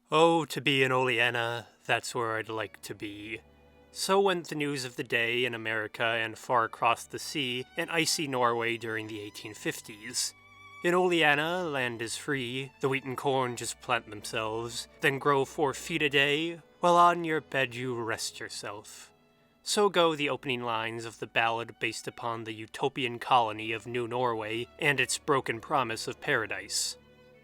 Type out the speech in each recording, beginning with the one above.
Oh, to be in Oleanna, that's where I'd like to be. So went the news of the day in America and far across the sea in icy Norway during the 1850s. In Oleanna, land is free, the wheat and corn just plant themselves, then grow 4 feet a day, while on your bed you rest yourself. So go the opening lines of the ballad based upon the utopian colony of New Norway and its broken promise of paradise.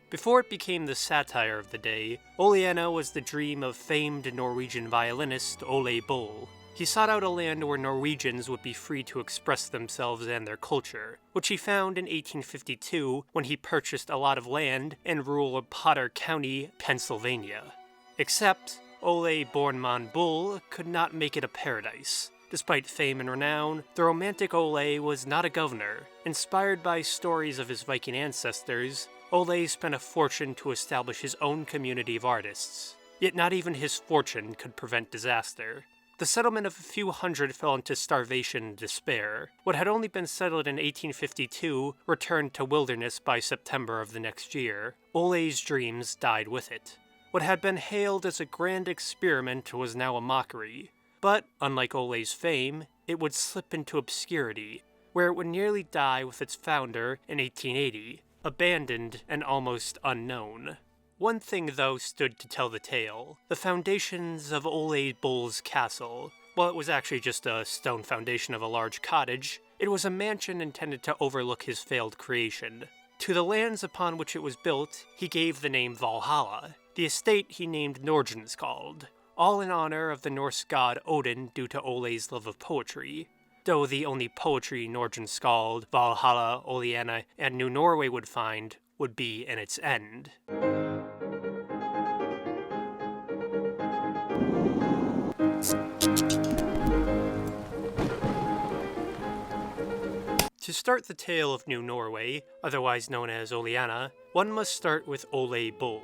Before it became the satire of the day, Oleanna was the dream of famed Norwegian violinist Ole Bull. He sought out a land where Norwegians would be free to express themselves and their culture, which he found in 1852 when he purchased a lot of land in rural Potter County, Pennsylvania. Except, Ole Bull could not make it a paradise. Despite fame and renown, the romantic Ole was not a governor. Inspired by stories of his Viking ancestors, Ole spent a fortune to establish his own community of artists. Yet not even his fortune could prevent disaster. The settlement of a few hundred fell into starvation and despair. What had only been settled in 1852 returned to wilderness by September of the next year. Ole's dreams died with it. What had been hailed as a grand experiment was now a mockery. But, unlike Ole's fame, it would slip into obscurity, where it would nearly die with its founder in 1880, abandoned and almost unknown. One thing, though, stood to tell the tale: the foundations of Ole Bull's castle. While it was actually just a stone foundation of a large cottage, it was a mansion intended to overlook his failed creation. To the lands upon which it was built, he gave the name Valhalla. The estate he named Norwegians, all in honor of the Norse god Odin due to Ole's love of poetry. Though the only poetry Norwegians, Valhalla, Oleanna, and New Norway would find would be in its end. To start the tale of New Norway, otherwise known as Oleanna, one must start with Ole Bull.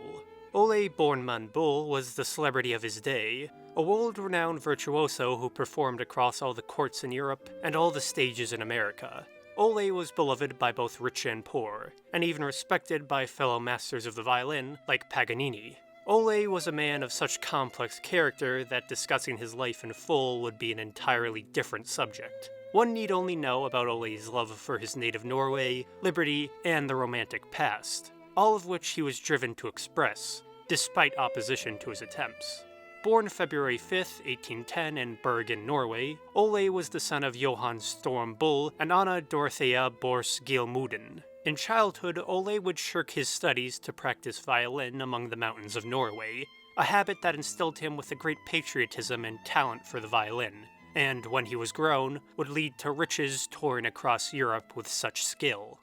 Ole Bull was the celebrity of his day, a world-renowned virtuoso who performed across all the courts in Europe and all the stages in America. Ole was beloved by both rich and poor, and even respected by fellow masters of the violin like Paganini. Ole was a man of such complex character that discussing his life in full would be an entirely different subject. One need only know about Ole's love for his native Norway, liberty, and the romantic past, all of which he was driven to express, despite opposition to his attempts. Born February 5, 1810 in Bergen, Norway, Ole was the son of Johan Storm Bull and Anna Dorothea Bors Gilmuden. In childhood, Ole would shirk his studies to practice violin among the mountains of Norway, a habit that instilled him with a great patriotism and talent for the violin, and when he was grown, would lead to riches touring across Europe with such skill.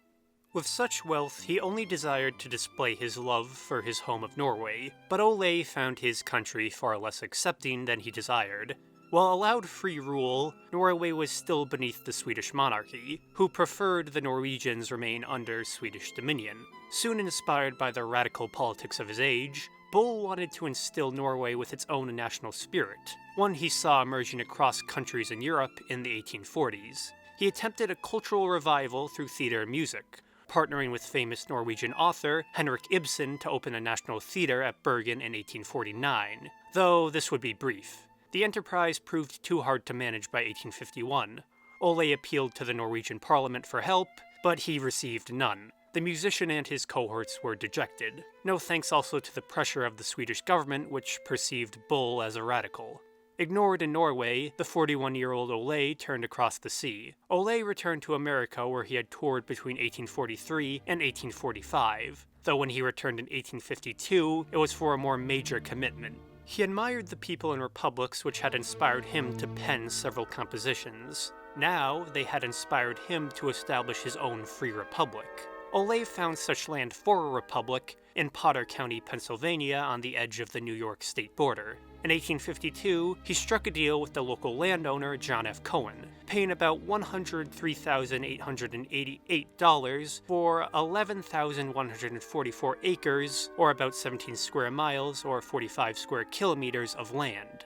With such wealth, he only desired to display his love for his home of Norway, but Ole found his country far less accepting than he desired. While allowed free rule, Norway was still beneath the Swedish monarchy, who preferred the Norwegians remain under Swedish dominion. Soon inspired by the radical politics of his age, Bull wanted to instill Norway with its own national spirit, one he saw emerging across countries in Europe in the 1840s. He attempted a cultural revival through theater and music, partnering with famous Norwegian author Henrik Ibsen to open a national theater at Bergen in 1849, though this would be brief. The enterprise proved too hard to manage by 1851. Ole appealed to the Norwegian parliament for help, but he received none. The musician and his cohorts were dejected. No thanks also to the pressure of the Swedish government, which perceived Bull as a radical. Ignored in Norway, the 41-year-old Ole turned across the sea. Ole returned to America, where he had toured between 1843 and 1845, though when he returned in 1852, it was for a more major commitment. He admired the people and republics which had inspired him to pen several compositions. Now, they had inspired him to establish his own free republic. Ole found such land for a republic in Potter County, Pennsylvania, on the edge of the New York state border. In 1852, he struck a deal with the local landowner John F. Cohen, paying about $103,888 for 11,144 acres, or about 17 square miles or 45 square kilometers of land.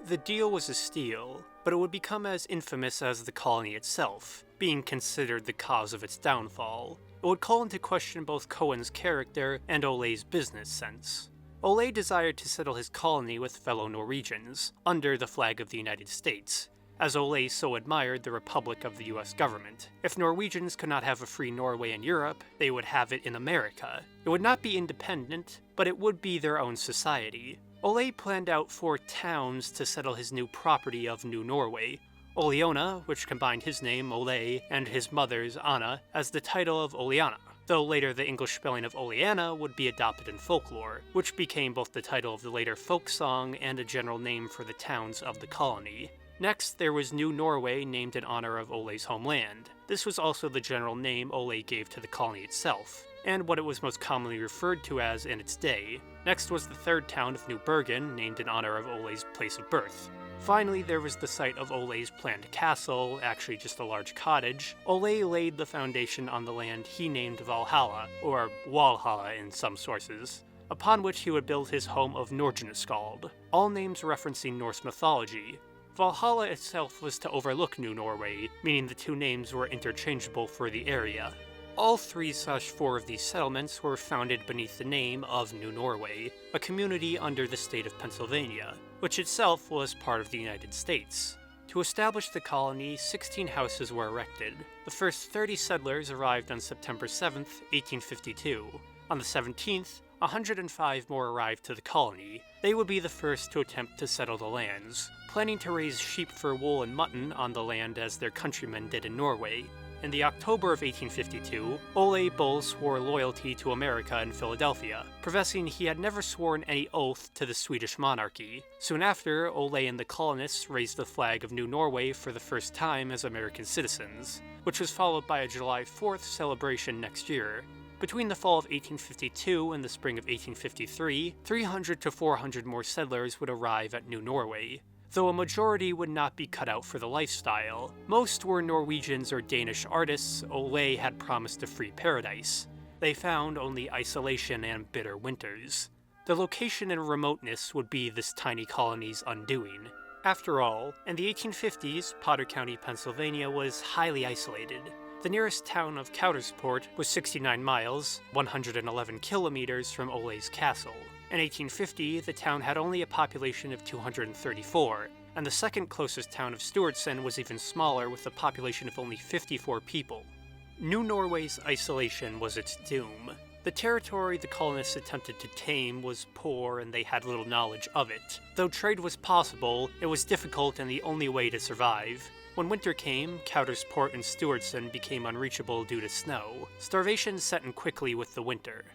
The deal was a steal, but it would become as infamous as the colony itself, being considered the cause of its downfall. It would call into question both Cohen's character and Ole's business sense. Ole desired to settle his colony with fellow Norwegians, under the flag of the United States, as Ole so admired the Republic of the US government. If Norwegians could not have a free Norway in Europe, they would have it in America. It would not be independent, but it would be their own society. Ole planned out 4 towns to settle his new property of New Norway. Oleanna, which combined his name, Ole, and his mother's, Anna, as the title of Oleanna, though later the English spelling of Oleanna would be adopted in folklore, which became both the title of the later folk song and a general name for the towns of the colony. Next, there was New Norway, named in honor of Ole's homeland. This was also the general name Ole gave to the colony itself, and what it was most commonly referred to as in its day. Next was the 3rd town of New Bergen, named in honor of Ole's place of birth. Finally, there was the site of Ole's planned castle, actually just a large cottage. Ole laid the foundation on the land he named Valhalla, or Walhalla in some sources, upon which he would build his home of Nordenskald, all names referencing Norse mythology. Valhalla itself was to overlook New Norway, meaning the 2 names were interchangeable for the area. All 3/4 of these settlements were founded beneath the name of New Norway, a community under the state of Pennsylvania, which itself was part of the United States. To establish the colony, 16 houses were erected. The first 30 settlers arrived on September 7, 1852. On the 17th, 105 more arrived to the colony. They would be the first to attempt to settle the lands, planning to raise sheep for wool and mutton on the land as their countrymen did in Norway. In the October of 1852, Ole Bull swore loyalty to America in Philadelphia, professing he had never sworn any oath to the Swedish monarchy. Soon after, Ole and the colonists raised the flag of New Norway for the first time as American citizens, which was followed by a July 4th celebration next year. Between the fall of 1852 and the spring of 1853, 300 to 400 more settlers would arrive at New Norway, though a majority would not be cut out for the lifestyle. Most were Norwegians or Danish artists Ole had promised a free paradise. They found only isolation and bitter winters. The location and remoteness would be this tiny colony's undoing. After all, in the 1850s, Potter County, Pennsylvania was highly isolated. The nearest town of Coudersport was 69 miles, 111 kilometers from Ole's castle. In 1850, the town had only a population of 234, and the second closest town of Stuartson was even smaller with a population of only 54 people. New Norway's isolation was its doom. The territory the colonists attempted to tame was poor and they had little knowledge of it. Though trade was possible, it was difficult and the only way to survive. When winter came, Coudersport and Stuartson became unreachable due to snow. Starvation set in quickly with the winter.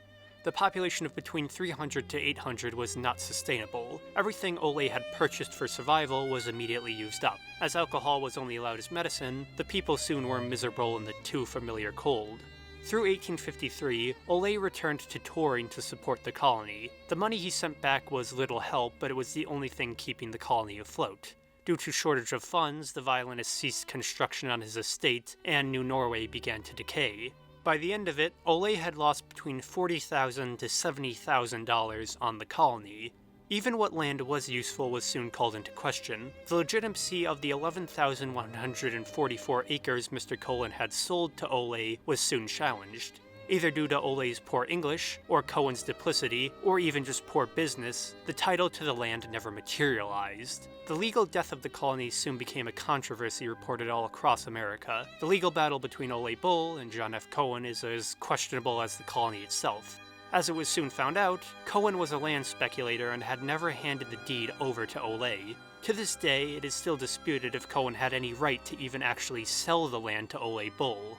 The population of between 300 to 800 was not sustainable. Everything Ole had purchased for survival was immediately used up. As alcohol was only allowed as medicine, the people soon were miserable in the too familiar cold. Through 1853, Ole returned to touring to support the colony. The money he sent back was little help, but it was the only thing keeping the colony afloat. Due to shortage of funds, the violinist ceased construction on his estate, and New Norway began to decay. By the end of it, Ole had lost between $40,000 to $70,000 on the colony. Even what land was useful was soon called into question. The legitimacy of the 11,144 acres Mr. Cohen had sold to Ole was soon challenged. Either due to Ole's poor English, or Cohen's duplicity, or even just poor business, the title to the land never materialized. The legal death of the colony soon became a controversy reported all across America. The legal battle between Ole Bull and John F. Cohen is as questionable as the colony itself. As it was soon found out, Cohen was a land speculator and had never handed the deed over to Ole. To this day, it is still disputed if Cohen had any right to even actually sell the land to Ole Bull.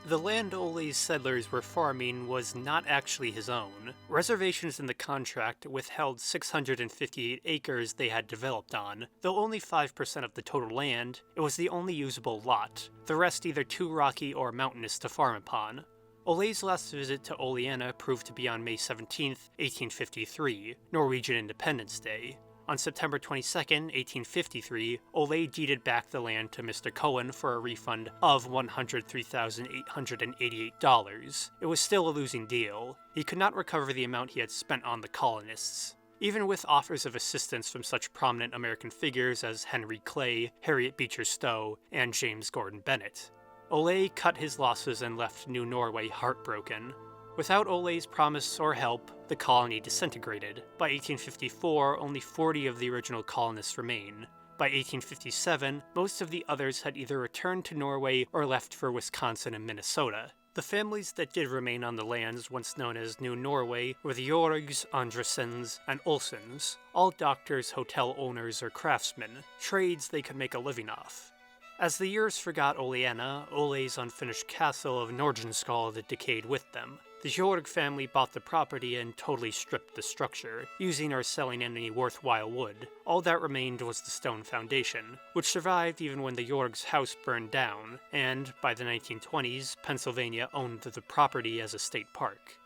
The land Ole's settlers were farming was not actually his own. Reservations in the contract withheld 658 acres they had developed on. Though only 5% of the total land, it was the only usable lot, the rest either too rocky or mountainous to farm upon. Ole's last visit to Oleanna proved to be on May 17, 1853, Norwegian Independence Day. On September 22, 1853, Ole deeded back the land to Mr. Cohen for a refund of $103,888. It was still a losing deal. He could not recover the amount he had spent on the colonists. Even with offers of assistance from such prominent American figures as Henry Clay, Harriet Beecher Stowe, and James Gordon Bennett. Ole cut his losses and left New Norway heartbroken. Without Ole's promise or help, the colony disintegrated. By 1854, only 40 of the original colonists remain. By 1857, most of the others had either returned to Norway or left for Wisconsin and Minnesota. The families that did remain on the lands once known as New Norway were the Jorgs, Andresens, and Olsens, all doctors, hotel owners, or craftsmen, trades they could make a living off. As the years forgot Oleanna, Ole's unfinished castle of Nordenskjold decayed with them. The Jorg family bought the property and totally stripped the structure, using or selling any worthwhile wood. All that remained was the stone foundation, which survived even when the Jorg's house burned down, and, by the 1920s, Pennsylvania owned the property as a state park.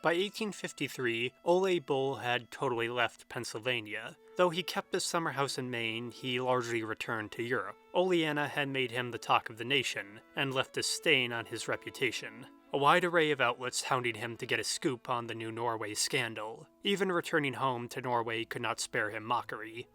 By 1853, Ole Bull had totally left Pennsylvania. Though he kept his summer house in Maine, he largely returned to Europe. Oleanna had made him the talk of the nation, and left a stain on his reputation. A wide array of outlets hounded him to get a scoop on the New Norway scandal. Even returning home to Norway could not spare him mockery.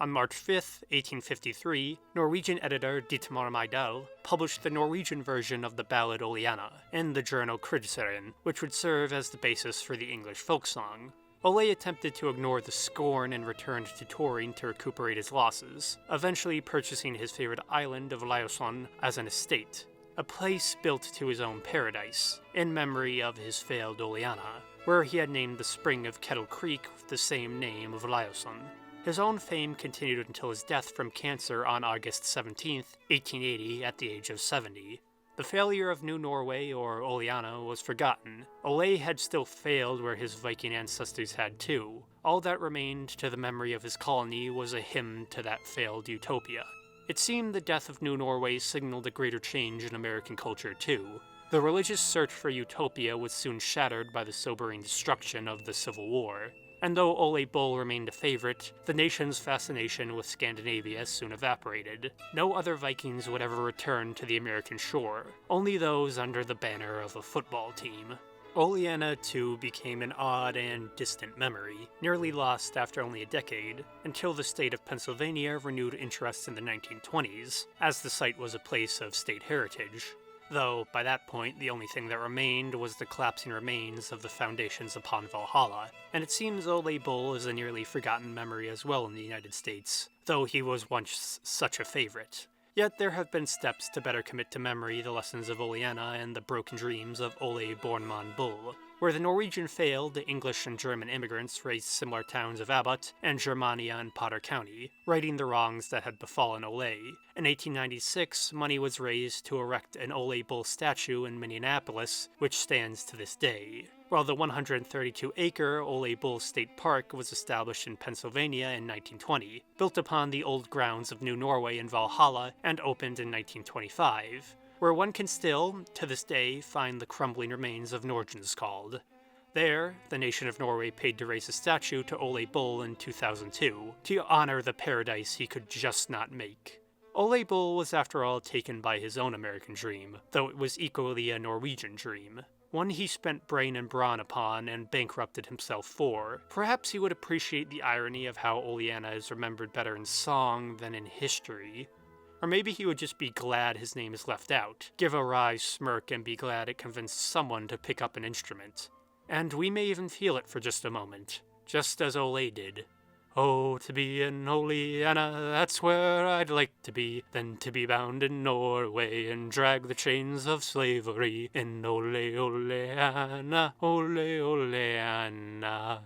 On March 5, 1853, Norwegian editor Dietmar Meidel published the Norwegian version of the ballad Oleanna in the journal Krigsserien, which would serve as the basis for the English folk song. Ole attempted to ignore the scorn and returned to touring to recuperate his losses, eventually purchasing his favorite island of Laoson as an estate, a place built to his own paradise, in memory of his failed Oleanna, where he had named the spring of Kettle Creek with the same name of Laoson. His own fame continued until his death from cancer on August 17, 1880, at the age of 70. The failure of New Norway, or Oleanna, was forgotten. Ole had still failed where his Viking ancestors had too. All that remained to the memory of his colony was a hymn to that failed Utopia. It seemed the death of New Norway signaled a greater change in American culture too. The religious search for Utopia was soon shattered by the sobering destruction of the Civil War. And though Ole Bull remained a favorite, the nation's fascination with Scandinavia soon evaporated. No other Vikings would ever return to the American shore, only those under the banner of a football team. Oleanna, too, became an odd and distant memory, nearly lost after only a decade, until the state of Pennsylvania renewed interest in the 1920s, as the site was a place of state heritage. Though, by that point, the only thing that remained was the collapsing remains of the foundations upon Valhalla, and it seems Ole Bull is a nearly forgotten memory as well in the United States, though he was once such a favorite. Yet there have been steps to better commit to memory the lessons of Oleanna and the broken dreams of Ole Bull. Where the Norwegian failed, the English and German immigrants raised similar towns of Abbott and Germania and Potter County, righting the wrongs that had befallen Ole. In 1896, money was raised to erect an Ole Bull statue in Minneapolis, which stands to this day. While the 132-acre Ole Bull State Park was established in Pennsylvania in 1920, built upon the old grounds of New Norway and Valhalla, and opened in 1925. Where one can still, to this day, find the crumbling remains of Nordenskjold. There, the nation of Norway paid to raise a statue to Ole Bull in 2002, to honor the paradise he could just not make. Ole Bull was after all taken by his own American dream, though it was equally a Norwegian dream. One he spent brain and brawn upon and bankrupted himself for. Perhaps he would appreciate the irony of how Oleanna is remembered better in song than in history. Or maybe he would just be glad his name is left out, give a wry smirk and be glad it convinced someone to pick up an instrument. And we may even feel it for just a moment, just as Ole did. Oh, to be an Oleanna, that's where I'd like to be, than to be bound in Norway and drag the chains of slavery in Oleanna, Oleanna.